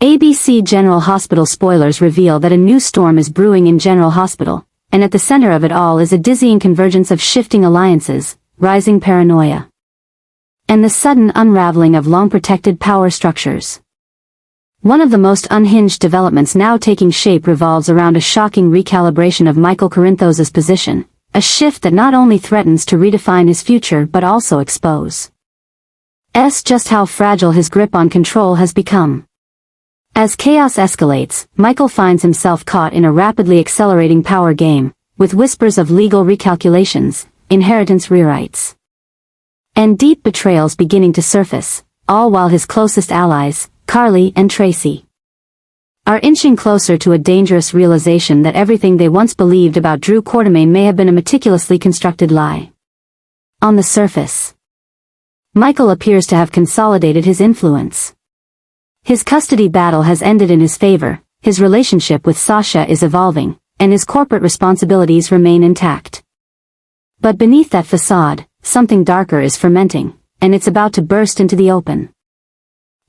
ABC General Hospital spoilers reveal that a new storm is brewing in General Hospital, and at the center of it all is a dizzying convergence of shifting alliances, rising paranoia, and the sudden unraveling of long-protected power structures. One of the most unhinged developments now taking shape revolves around a shocking recalibration of Michael Corinthos's position, a shift that not only threatens to redefine his future but also expose just how fragile his grip on control has become. As chaos escalates, Michael finds himself caught in a rapidly accelerating power game, with whispers of legal recalculations, inheritance rewrites, and deep betrayals beginning to surface, all while his closest allies, Carly and Tracy, are inching closer to a dangerous realization that everything they once believed about Drew Quartermaine may have been a meticulously constructed lie. On the surface, Michael appears to have consolidated his influence. His custody battle has ended in his favor, his relationship with Sasha is evolving, and his corporate responsibilities remain intact. But beneath that facade, something darker is fermenting, and it's about to burst into the open.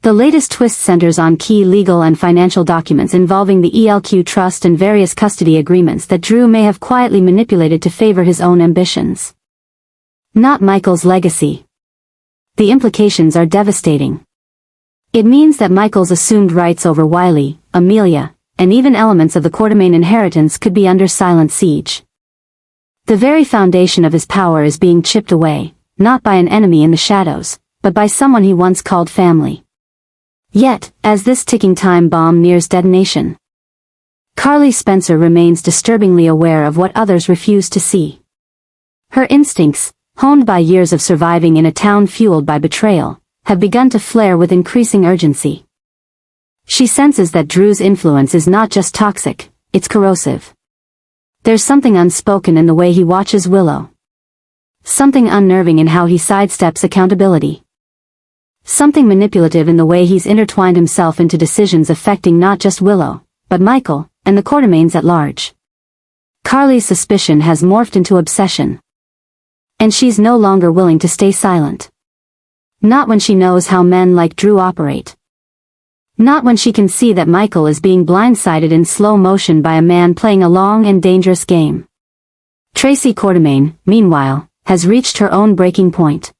The latest twist centers on key legal and financial documents involving the ELQ trust and various custody agreements that Drew may have quietly manipulated to favor his own ambitions. Not Michael's legacy. The implications are devastating. It means that Michael's assumed rights over Wiley, Amelia, and even elements of the Quartermaine inheritance could be under silent siege. The very foundation of his power is being chipped away, not by an enemy in the shadows, but by someone he once called family. Yet, as this ticking time bomb nears detonation, Carly Spencer remains disturbingly aware of what others refuse to see. Her instincts, honed by years of surviving in a town fueled by betrayal, have begun to flare with increasing urgency. She senses that Drew's influence is not just toxic, it's corrosive. There's something unspoken in the way he watches Willow. Something unnerving in how he sidesteps accountability. Something manipulative in the way he's intertwined himself into decisions affecting not just Willow, but Michael, and the Quartermaines at large. Carly's suspicion has morphed into obsession. And she's no longer willing to stay silent. Not when she knows how men like Drew operate. Not when she can see that Michael is being blindsided in slow motion by a man playing a long and dangerous game. Tracy Quartermaine, meanwhile, has reached her own breaking point.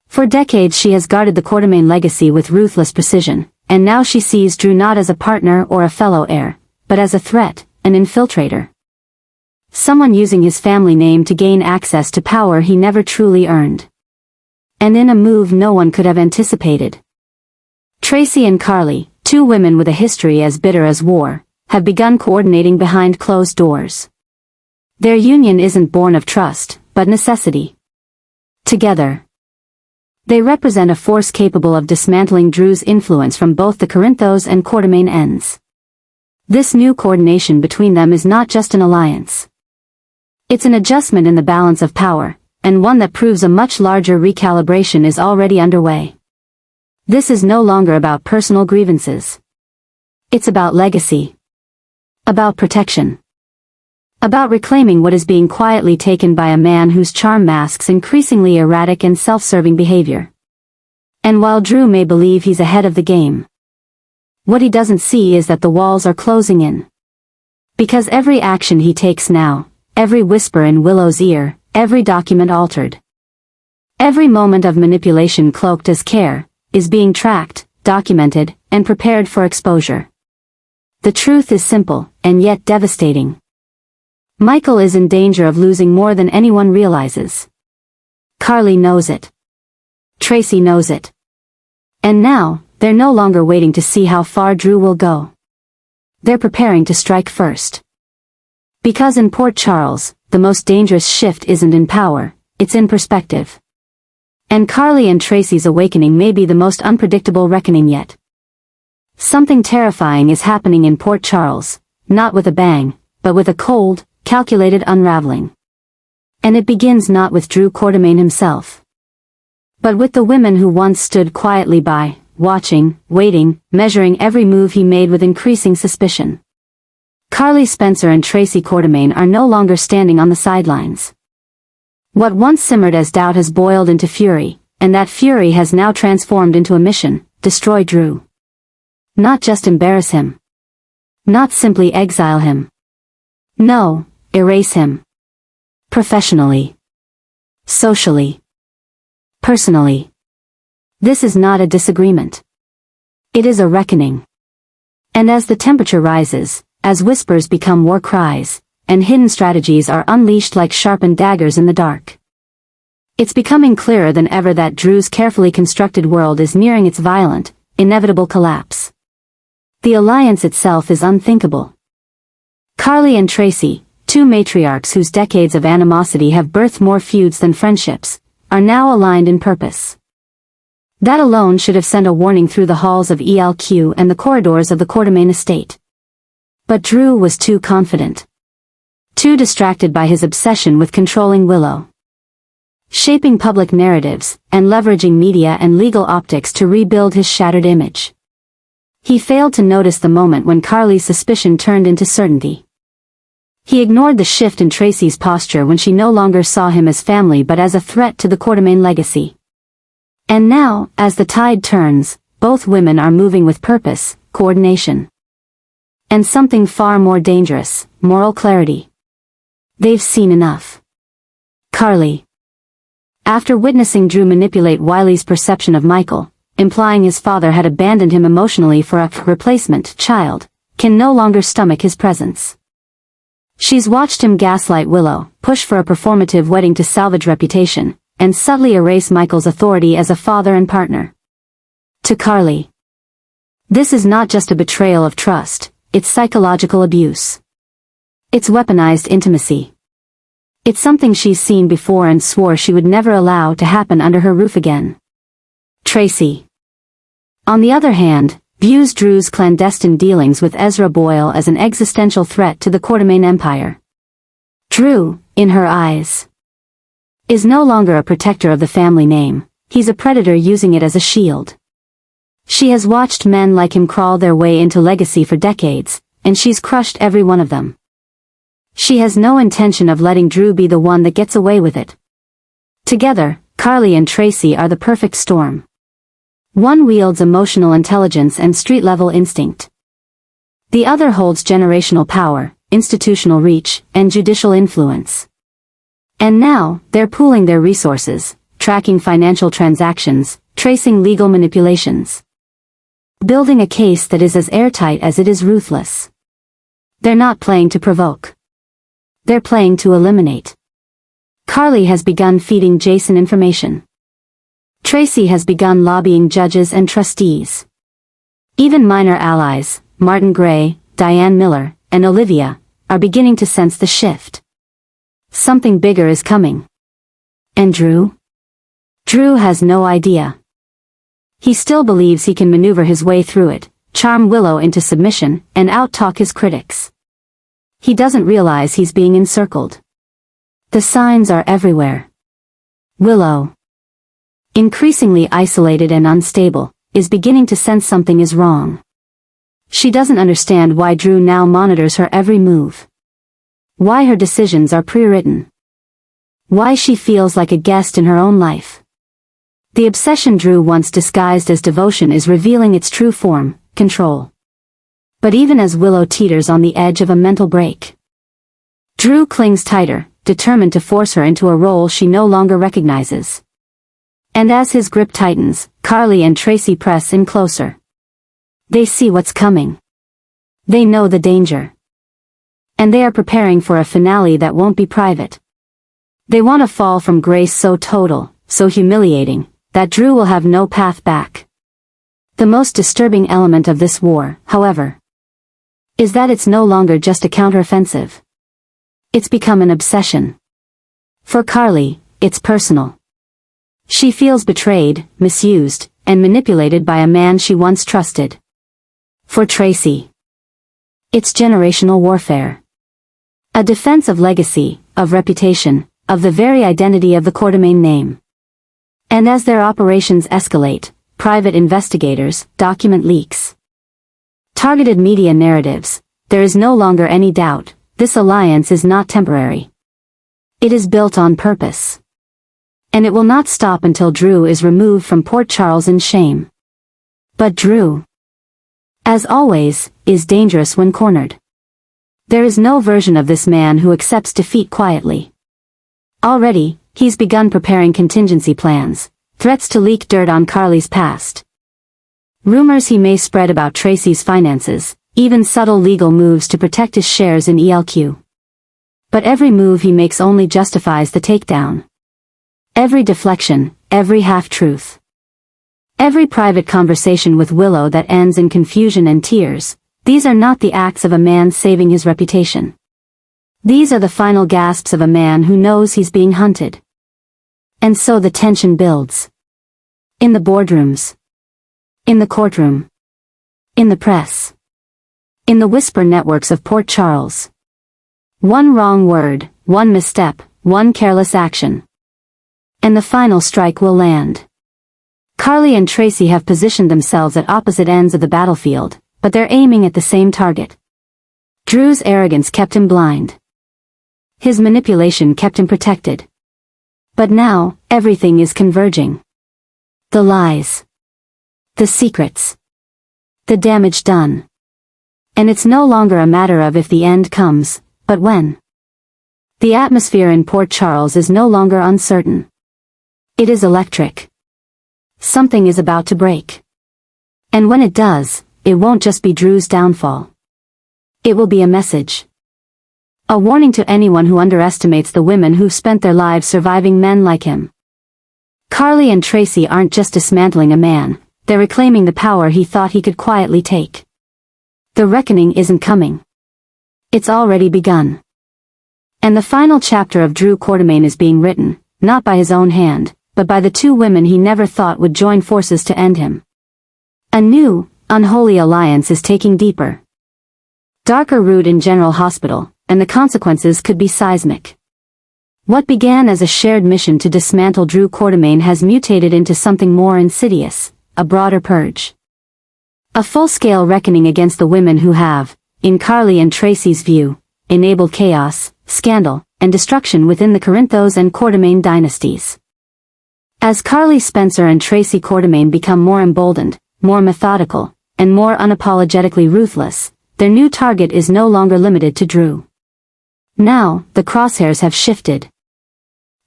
For decades she has guarded the Quartermaine legacy with ruthless precision, and now she sees Drew not as a partner or a fellow heir, but as a threat, an infiltrator. Someone using his family name to gain access to power he never truly earned. And in a move no one could have anticipated. Tracy and Carly, two women with a history as bitter as war, have begun coordinating behind closed doors. Their union isn't born of trust, but necessity. Together, they represent a force capable of dismantling Drew's influence from both the Corinthos and Quartermaine ends. This new coordination between them is not just an alliance. It's an adjustment in the balance of power, and one that proves a much larger recalibration is already underway. This is no longer about personal grievances. It's about legacy. About protection. About reclaiming what is being quietly taken by a man whose charm masks increasingly erratic and self-serving behavior. And while Drew may believe he's ahead of the game, what he doesn't see is that the walls are closing in. Because every action he takes now, every whisper in Willow's ear, every document altered, every moment of manipulation cloaked as care, is being tracked, documented, and prepared for exposure. The truth is simple, and yet devastating. Michael is in danger of losing more than anyone realizes. Carly knows it. Tracy knows it. And now, they're no longer waiting to see how far Drew will go. They're preparing to strike first. Because in Port Charles, the most dangerous shift isn't in power, it's in perspective. And Carly and Tracy's awakening may be the most unpredictable reckoning yet. Something terrifying is happening in Port Charles, not with a bang, but with a cold, calculated unraveling. And it begins not with Drew Quartermaine himself, but with the women who once stood quietly by, watching, waiting, measuring every move he made with increasing suspicion. Carly Spencer and Tracy Quartermaine are no longer standing on the sidelines. What once simmered as doubt has boiled into fury, and that fury has now transformed into a mission: destroy Drew. Not just embarrass him. Not simply exile him. No, erase him. Professionally. Socially. Personally. This is not a disagreement. It is a reckoning. And as the temperature rises, as whispers become war cries, and hidden strategies are unleashed like sharpened daggers in the dark, it's becoming clearer than ever that Drew's carefully constructed world is nearing its violent, inevitable collapse. The alliance itself is unthinkable. Carly and Tracy, two matriarchs whose decades of animosity have birthed more feuds than friendships, are now aligned in purpose. That alone should have sent a warning through the halls of ELQ and the corridors of the Quartermain estate. But Drew was too confident. Too distracted by his obsession with controlling Willow. Shaping public narratives, and leveraging media and legal optics to rebuild his shattered image. He failed to notice the moment when Carly's suspicion turned into certainty. He ignored the shift in Tracy's posture when she no longer saw him as family but as a threat to the Quartermain legacy. And now, as the tide turns, both women are moving with purpose, coordination. And something far more dangerous, moral clarity. They've seen enough. Carly. After witnessing Drew manipulate Wiley's perception of Michael, implying his father had abandoned him emotionally for a replacement child, can no longer stomach his presence. She's watched him gaslight Willow, push for a performative wedding to salvage reputation, and subtly erase Michael's authority as a father and partner. To Carly. This is not just a betrayal of trust, it's psychological abuse. It's weaponized intimacy. It's something she's seen before and swore she would never allow to happen under her roof again. Tracy. On the other hand, views Drew's clandestine dealings with Ezra Boyle as an existential threat to the Quartermain Empire. Drew, in her eyes, is no longer a protector of the family name, he's a predator using it as a shield. She has watched men like him crawl their way into legacy for decades, and she's crushed every one of them. She has no intention of letting Drew be the one that gets away with it. Together, Carly and Tracy are the perfect storm. One wields emotional intelligence and street-level instinct. The other holds generational power, institutional reach, and judicial influence. And now, they're pooling their resources, tracking financial transactions, tracing legal manipulations. Building a case that is as airtight as it is ruthless. They're not playing to provoke. They're playing to eliminate. Carly has begun feeding Jason information. Tracy has begun lobbying judges and trustees. Even minor allies, Martin Gray, Diane Miller, and Olivia, are beginning to sense the shift. Something bigger is coming. And Drew? Drew has no idea. He still believes he can maneuver his way through it, charm Willow into submission, and out-talk his critics. He doesn't realize he's being encircled. The signs are everywhere. Willow, increasingly isolated and unstable, is beginning to sense something is wrong. She doesn't understand why Drew now monitors her every move. Why her decisions are pre-written. Why she feels like a guest in her own life. The obsession Drew once disguised as devotion is revealing its true form, control. But even as Willow teeters on the edge of a mental break, Drew clings tighter, determined to force her into a role she no longer recognizes. And as his grip tightens, Carly and Tracy press in closer. They see what's coming. They know the danger. And they are preparing for a finale that won't be private. They want a fall from grace so total, so humiliating, that Drew will have no path back. The most disturbing element of this war, however, is that it's no longer just a counteroffensive. It's become an obsession. For Carly, it's personal. She feels betrayed, misused, and manipulated by a man she once trusted. For Tracy, it's generational warfare. A defense of legacy, of reputation, of the very identity of the Quartermain name. And as their operations escalate, private investigators, document leaks, targeted media narratives, there is no longer any doubt, this alliance is not temporary. It is built on purpose. And it will not stop until Drew is removed from Port Charles in shame. But Drew, as always, is dangerous when cornered. There is no version of this man who accepts defeat quietly. Already, he's begun preparing contingency plans, threats to leak dirt on Carly's past. Rumors he may spread about Tracy's finances, even subtle legal moves to protect his shares in ELQ. But every move he makes only justifies the takedown. Every deflection, every half-truth. Every private conversation with Willow that ends in confusion and tears, these are not the acts of a man saving his reputation. These are the final gasps of a man who knows he's being hunted. And so the tension builds. In the boardrooms. In the courtroom. In the press. In the whisper networks of Port Charles. One wrong word, one misstep, one careless action. And the final strike will land. Carly and Tracy have positioned themselves at opposite ends of the battlefield, but they're aiming at the same target. Drew's arrogance kept him blind. His manipulation kept him protected. But now, everything is converging. The lies. The secrets. The damage done. And it's no longer a matter of if the end comes, but when. The atmosphere in Port Charles is no longer uncertain. It is electric. Something is about to break. And when it does, it won't just be Drew's downfall. It will be a message. A warning to anyone who underestimates the women who've spent their lives surviving men like him. Carly and Tracy aren't just dismantling a man, they're reclaiming the power he thought he could quietly take. The reckoning isn't coming. It's already begun. And the final chapter of Drew Quartermain is being written, not by his own hand, but by the two women he never thought would join forces to end him. A new, unholy alliance is taking deeper, darker root in General Hospital, and the consequences could be seismic. What began as a shared mission to dismantle Drew Quartermain has mutated into something more insidious, a broader purge. A full-scale reckoning against the women who have, in Carly and Tracy's view, enabled chaos, scandal, and destruction within the Corinthos and Quartermain dynasties. As Carly Spencer and Tracy Quartermain become more emboldened, more methodical, and more unapologetically ruthless, their new target is no longer limited to Drew. Now, the crosshairs have shifted,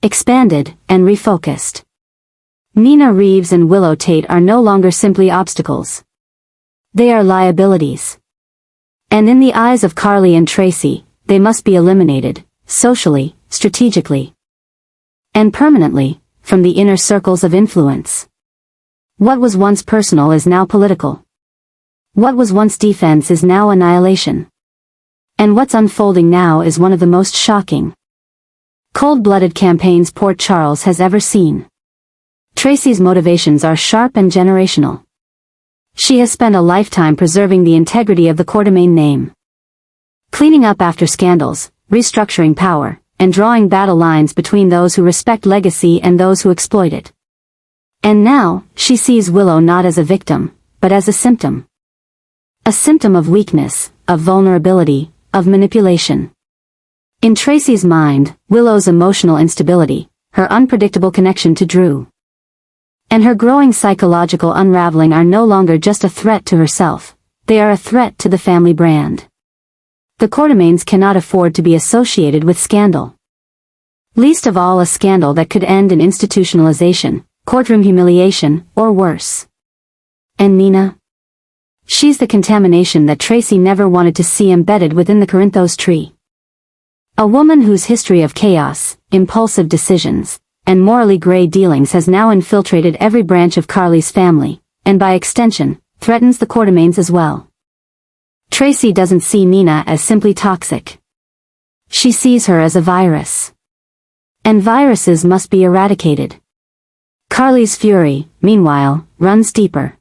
expanded, and refocused. Nina Reeves and Willow Tate are no longer simply obstacles. They are liabilities. And in the eyes of Carly and Tracy, they must be eliminated, socially, strategically, and permanently, from the inner circles of influence. What was once personal is now political. What was once defense is now annihilation. And what's unfolding now is one of the most shocking, cold-blooded campaigns Port Charles has ever seen. Tracy's motivations are sharp and generational. She has spent a lifetime preserving the integrity of the Quartermain name, cleaning up after scandals, restructuring power, and drawing battle lines between those who respect legacy and those who exploit it. And now, she sees Willow not as a victim, but as a symptom. A symptom of weakness, of vulnerability, of manipulation. In Tracy's mind, Willow's emotional instability, her unpredictable connection to Drew, and her growing psychological unraveling are no longer just a threat to herself, they are a threat to the family brand. The Quartermains cannot afford to be associated with scandal. Least of all a scandal that could end in institutionalization, courtroom humiliation, or worse. And Nina? She's the contamination that Tracy never wanted to see embedded within the Corinthos tree. A woman whose history of chaos, impulsive decisions, and morally gray dealings has now infiltrated every branch of Carly's family, and by extension, threatens the Quartermains as well. Tracy doesn't see Nina as simply toxic. She sees her as a virus. And viruses must be eradicated. Carly's fury, meanwhile, runs deeper.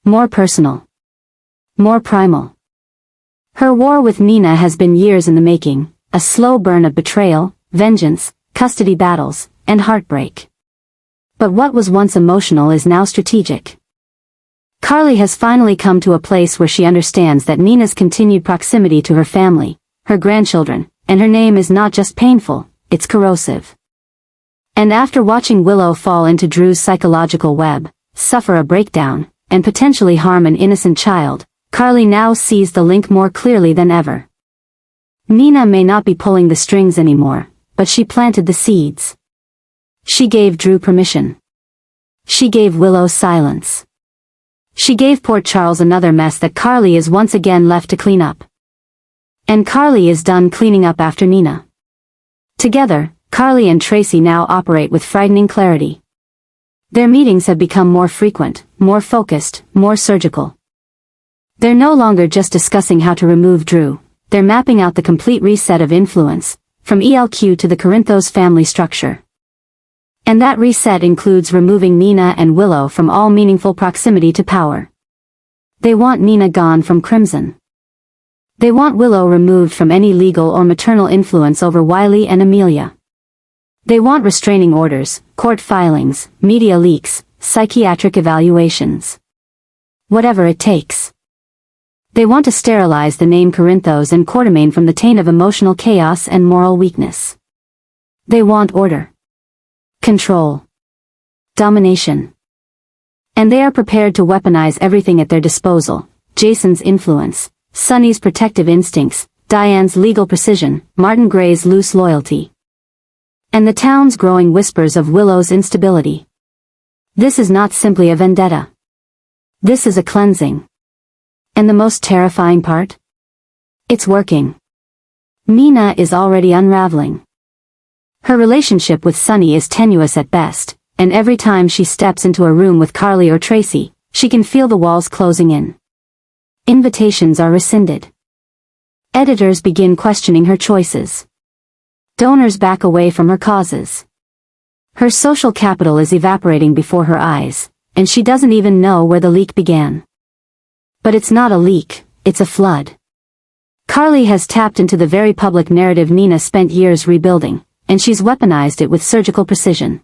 More personal. More primal. Her war with Nina has been years in the making, a slow burn of betrayal, vengeance, custody battles, and heartbreak. But what was once emotional is now strategic. Carly has finally come to a place where she understands that Nina's continued proximity to her family, her grandchildren, and her name is not just painful, it's corrosive. And after watching Willow fall into Drew's psychological web, suffer a breakdown, and potentially harm an innocent child, Carly now sees the link more clearly than ever. Nina may not be pulling the strings anymore, but she planted the seeds. She gave Drew permission. She gave Willow silence. She gave Port Charles another mess that Carly is once again left to clean up. And Carly is done cleaning up after Nina. Together, Carly and Tracy now operate with frightening clarity. Their meetings have become more frequent, more focused, more surgical. They're no longer just discussing how to remove Drew, they're mapping out the complete reset of influence, from ELQ to the Corinthos family structure. And that reset includes removing Nina and Willow from all meaningful proximity to power. They want Nina gone from Crimson. They want Willow removed from any legal or maternal influence over Wiley and Amelia. They want restraining orders, court filings, media leaks, psychiatric evaluations. Whatever it takes. They want to sterilize the name Corinthos and Quartermain from the taint of emotional chaos and moral weakness. They want order. Control. Domination. And they are prepared to weaponize everything at their disposal: Jason's influence, Sonny's protective instincts, Diane's legal precision, Martin Gray's loose loyalty. And the town's growing whispers of Willow's instability. This is not simply a vendetta. This is a cleansing. And the most terrifying part? It's working. Nina is already unraveling. Her relationship with Sonny is tenuous at best, and every time she steps into a room with Carly or Tracy, she can feel the walls closing in. Invitations are rescinded. Editors begin questioning her choices. Donors back away from her causes. Her social capital is evaporating before her eyes, and she doesn't even know where the leak began. But it's not a leak, it's a flood. Carly has tapped into the very public narrative Nina spent years rebuilding, and she's weaponized it with surgical precision.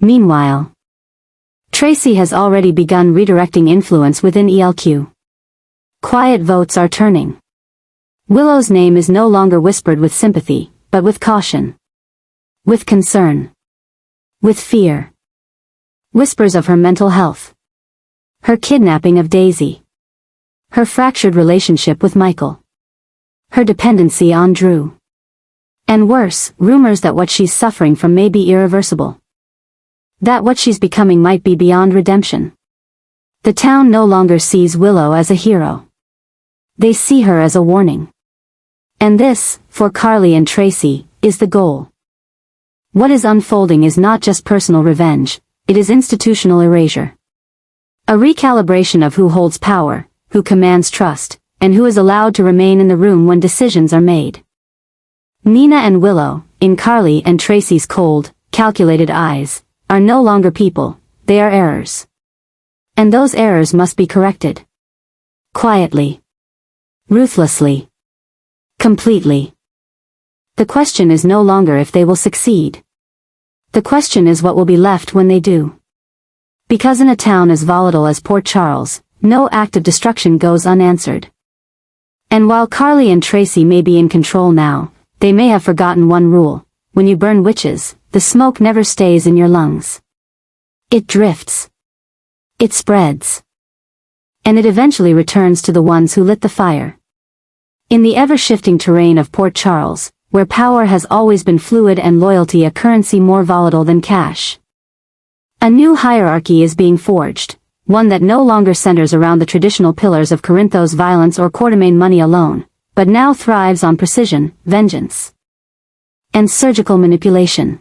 Meanwhile, Tracy has already begun redirecting influence within ELQ. Quiet votes are turning. Willow's name is no longer whispered with sympathy, but with caution. With concern. With fear. Whispers of her mental health. Her kidnapping of Daisy. Her fractured relationship with Michael. Her dependency on Drew. And worse, rumors that what she's suffering from may be irreversible. That what she's becoming might be beyond redemption. The town no longer sees Willow as a hero. They see her as a warning. And this, for Carly and Tracy, is the goal. What is unfolding is not just personal revenge, it is institutional erasure. A recalibration of who holds power, who commands trust, and who is allowed to remain in the room when decisions are made. Nina and Willow, in Carly and Tracy's cold, calculated eyes, are no longer people, they are errors. And those errors must be corrected. Quietly. Ruthlessly. Completely. The question is no longer if they will succeed. The question is what will be left when they do. Because in a town as volatile as Port Charles, no act of destruction goes unanswered. And while Carly and Tracy may be in control now, they may have forgotten one rule: when you burn witches, the smoke never stays in your lungs. It drifts. It spreads. And it eventually returns to the ones who lit the fire. In the ever-shifting terrain of Port Charles, where power has always been fluid and loyalty a currency more volatile than cash, a new hierarchy is being forged, one that no longer centers around the traditional pillars of Corinthos violence or Quartermain money alone, but now thrives on precision, vengeance, and surgical manipulation.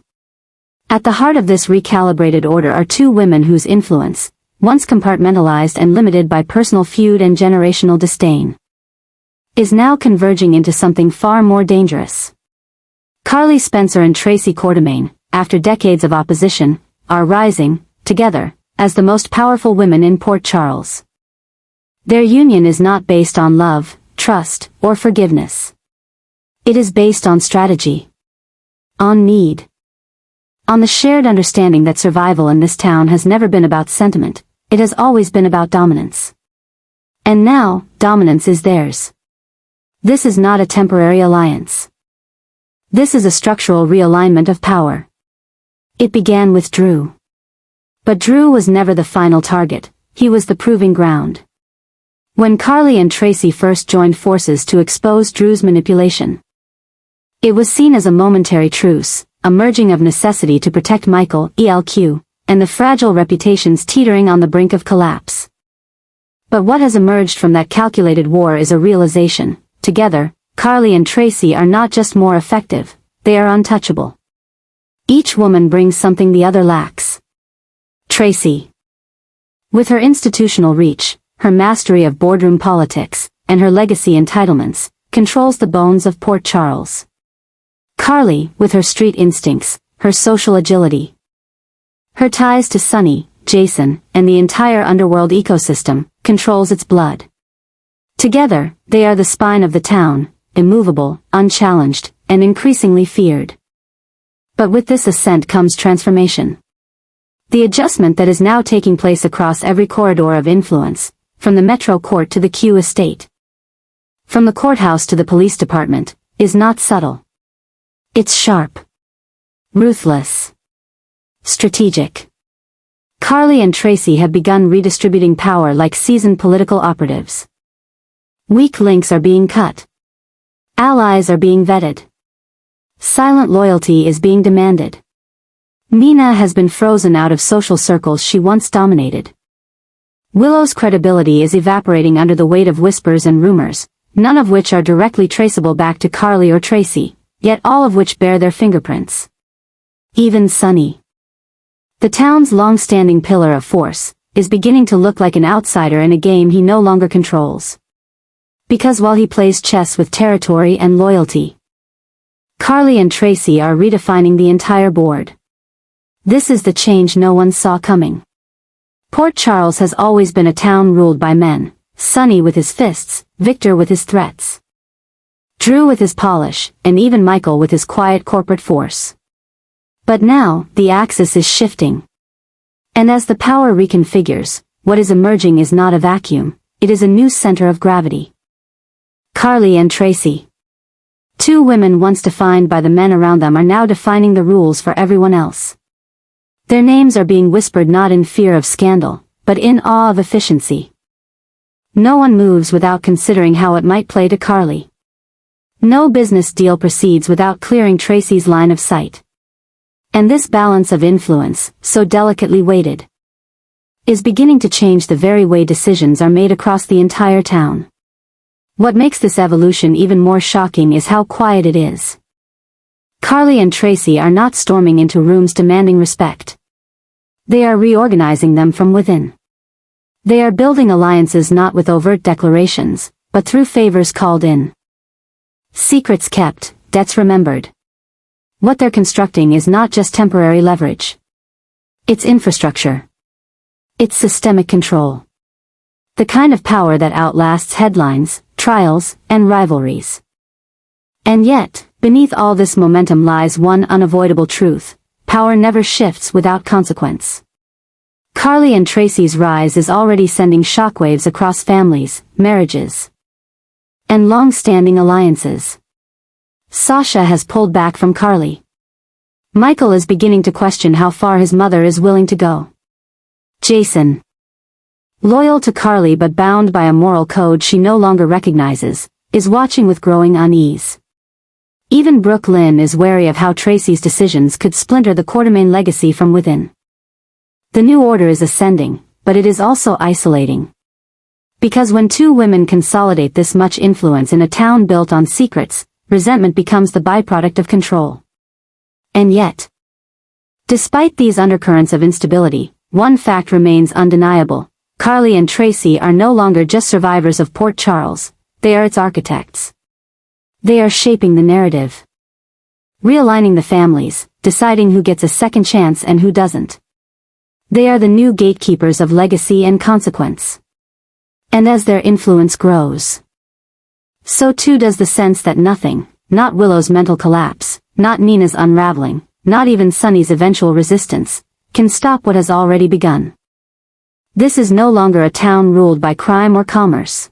At the heart of this recalibrated order are two women whose influence, once compartmentalized and limited by personal feud and generational disdain, is now converging into something far more dangerous. Carly Spencer and Tracy Quartermain, after decades of opposition, are rising, together, as the most powerful women in Port Charles. Their union is not based on love, trust, or forgiveness. It is based on strategy. On need. On the shared understanding that survival in this town has never been about sentiment, it has always been about dominance. And now, dominance is theirs. This is not a temporary alliance. This is a structural realignment of power. It began with Drew. But Drew was never the final target, he was the proving ground. When Carly and Tracy first joined forces to expose Drew's manipulation, it was seen as a momentary truce, a merging of necessity to protect Michael, ELQ, and the fragile reputations teetering on the brink of collapse. But what has emerged from that calculated war is a realization: together, Carly and Tracy are not just more effective, they are untouchable. Each woman brings something the other lacks. Tracy, with her institutional reach, her mastery of boardroom politics, and her legacy entitlements, controls the bones of Port Charles. Carly, with her street instincts, her social agility, her ties to Sonny, Jason, and the entire underworld ecosystem, controls its blood. Together, they are the spine of the town, immovable, unchallenged, and increasingly feared. But with this ascent comes transformation. The adjustment that is now taking place across every corridor of influence, from the Metro Court to the Q Estate, from the courthouse to the police department, is not subtle. It's sharp, ruthless, strategic. Carly and Tracy have begun redistributing power like seasoned political operatives. Weak links are being cut. Allies are being vetted. Silent loyalty is being demanded. Nina has been frozen out of social circles she once dominated. Willow's credibility is evaporating under the weight of whispers and rumors, none of which are directly traceable back to Carly or Tracy, yet all of which bear their fingerprints. Even Sonny, the town's long-standing pillar of force, is beginning to look like an outsider in a game he no longer controls. Because while he plays chess with territory and loyalty, Carly and Tracy are redefining the entire board. This is the change no one saw coming. Port Charles has always been a town ruled by men, Sonny with his fists, Victor with his threats, Drew with his polish, and even Michael with his quiet corporate force. But now, the axis is shifting. And as the power reconfigures, what is emerging is not a vacuum, it is a new center of gravity. Carly and Tracy, two women once defined by the men around them, are now defining the rules for everyone else. Their names are being whispered not in fear of scandal, but in awe of efficiency. No one moves without considering how it might play to Carly. No business deal proceeds without clearing Tracy's line of sight. And this balance of influence, so delicately weighted, is beginning to change the very way decisions are made across the entire town. What makes this evolution even more shocking is how quiet it is. Carly and Tracy are not storming into rooms demanding respect. They are reorganizing them from within. They are building alliances not with overt declarations, but through favors called in. Secrets kept, debts remembered. What they're constructing is not just temporary leverage. It's infrastructure. It's systemic control. The kind of power that outlasts headlines, trials, and rivalries. And yet, beneath all this momentum lies one unavoidable truth: power never shifts without consequence. Carly and Tracy's rise is already sending shockwaves across families, marriages, and long-standing alliances. Sasha has pulled back from Carly. Michael is beginning to question how far his mother is willing to go. Jason, loyal to Carly but bound by a moral code she no longer recognizes, is watching with growing unease. Even Brooke Lynn is wary of how Tracy's decisions could splinter the Quartermain legacy from within. The new order is ascending, but it is also isolating. Because when two women consolidate this much influence in a town built on secrets, resentment becomes the byproduct of control. And yet, despite these undercurrents of instability, one fact remains undeniable: Carly and Tracy are no longer just survivors of Port Charles, they are its architects. They are shaping the narrative, realigning the families, deciding who gets a second chance and who doesn't. They are the new gatekeepers of legacy and consequence. And as their influence grows, so too does the sense that nothing, not Willow's mental collapse, not Nina's unraveling, not even Sonny's eventual resistance, can stop what has already begun. This is no longer a town ruled by crime or commerce.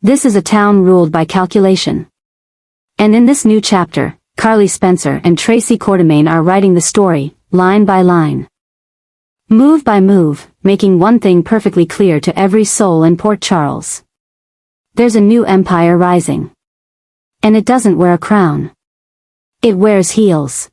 This is a town ruled by calculation. And in this new chapter, Carly Spencer and Tracy Quartermain are writing the story, line by line, move by move, making one thing perfectly clear to every soul in Port Charles. there's a new empire rising. And it doesn't wear a crown. It wears heels.